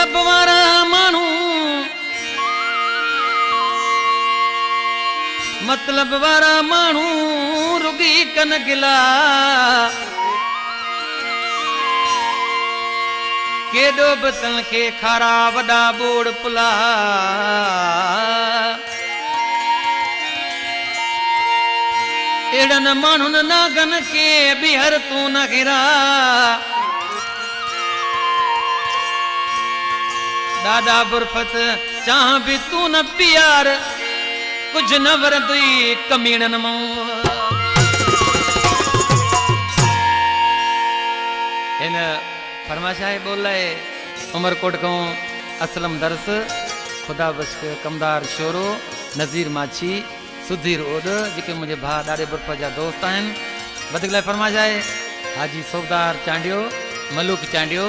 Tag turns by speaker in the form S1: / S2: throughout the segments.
S1: मतलब वारा मानू मतलब वारा मानू रुगी कन गिला केडो बतन के खारा वडा बोड़ पुला एड़न मानुन नागन के बिहर तू न गिरा दादा बुरफत चाह भी तू न प्यार कुछ न वरदई कमीणन मो इन फरमाशाह बोले उमरकोट को असलम दरस खुदा बश्क कमदार शोरो नज़ीर माछी सुधीर ओद जेके मुझे भा ॾाढे बुरफ जा दोस्त आहिनि वधीक लाइ फरमाशाह हाजी सोबदार चांडियो मलूक चांडियो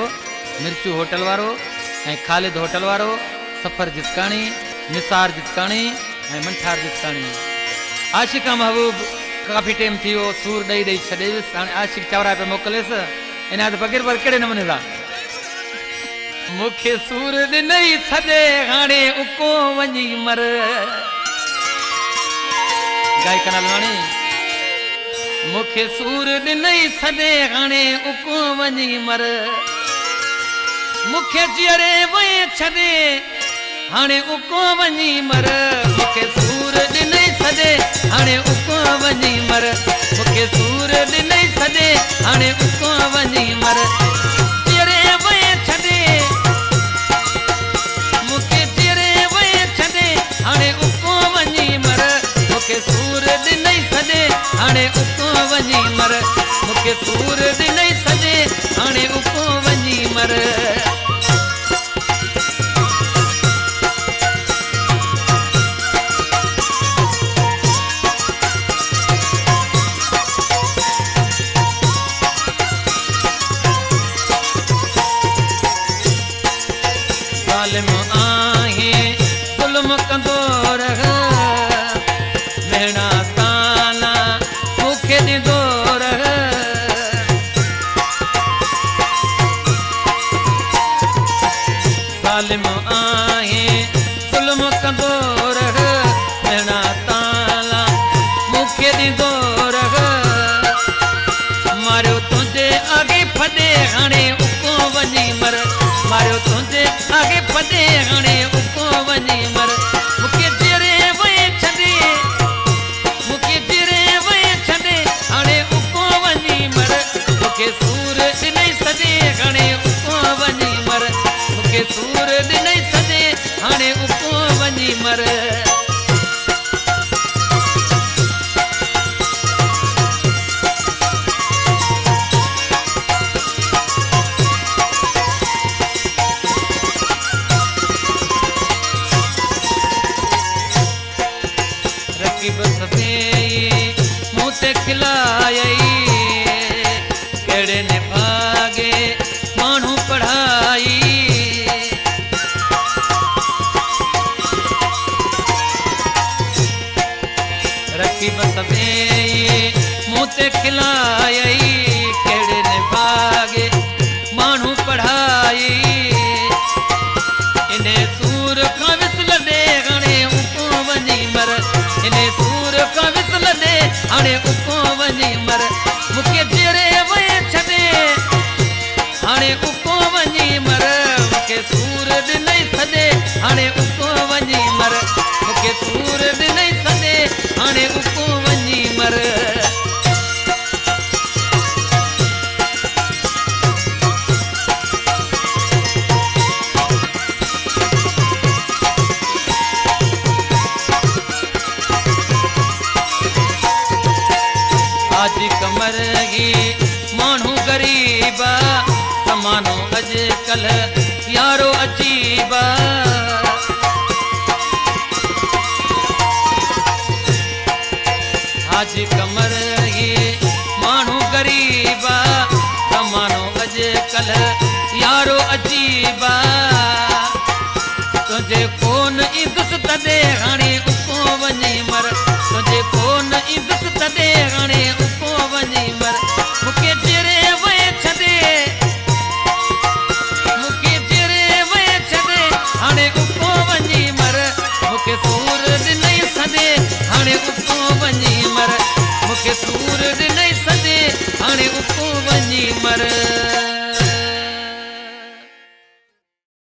S1: मिर्चू होटल वारो ऐं खालिद होटल वारो सफ़र जिसकाणी निसार जिसकाणी ऐं मंठार जिसकाणी आशिका महबूब काफ़ी टाइम थी वियो सूर ॾेई ॾेई छॾे वियुसि हाणे आशिक चावरा पे मोकिलेसि इन हथ फ़क़ीर पर कहिड़े नमूने सां मूंखे सूर ॾिनई छॾे हाणे उको वञी मर गायक नालवाणी मूंखे सूर ॾिनई छॾे हाणे उको वञी मर मूंखे जीअरे वए छॾे हाणे उको वञी मर मूंखे सूर ॾिनई छॾे हाणे उको वञी मर मूंखे सूर ॾिनई छॾे हाणे उको वञी मर जीअरे वए छॾे मूंखे जीअरे वए छॾे हाणे उको वञी मर मूंखे सूर ॾिनई छॾे हाणे उको वञी मर मूंखे सूर ॾिनई छॾे हाणे उको वञी मर आहे ज़ुल्म कंदो रह मेणा ताला मूंखे ॾींदो रह ज़ालिम आहे ज़ुल्म कंदो रह मेणा ताला मूंखे ॾींदो रह मारियो तुंहिंजे अॻे फॾे हाणे उको वञी मर मारियो तुंहिंजे आगे फॾे हाणे उको वञी मर मूंखे जीअरे वए छॾे मूंखे जीअरे वए छॾे हाणे उको वञी मर मूंखे सूर ॾिनई छॾे हाणे उको वञी मर मूंखे सूर ॾिनई छॾे हाणे उको वञी मर मूंते खिलायई कहिड़े ने भागे माण्हू पढ़ाई रखी बस मूंते खिलायई कहिड़े ने भागे माण्हू पढ़ाई इन सूर खां विसल ॾे हाणे उको वञी मर इन सूर खां विसल ॾे हाणे उको वञी मर मूंखे जीअरे वए छॾे हाणे उको वञी मर मूंखे सूर ॾिनई छॾे हाणे उको वञी मर मूंखे सूर ॾिनई छॾे हाणे उको वञी मर कमर गी माण्हू गरीबा ज़मानो अॼुकल्ह यारो अजीबा हाजी कमर गी माण्हू गरीबा ज़मानो अॼुकल्ह यारो अजीबा तुंहिंजे कोन ईंदुसि तॾहिं हाणे उको वञी मर तुंहिंजे कोन ईंदुसि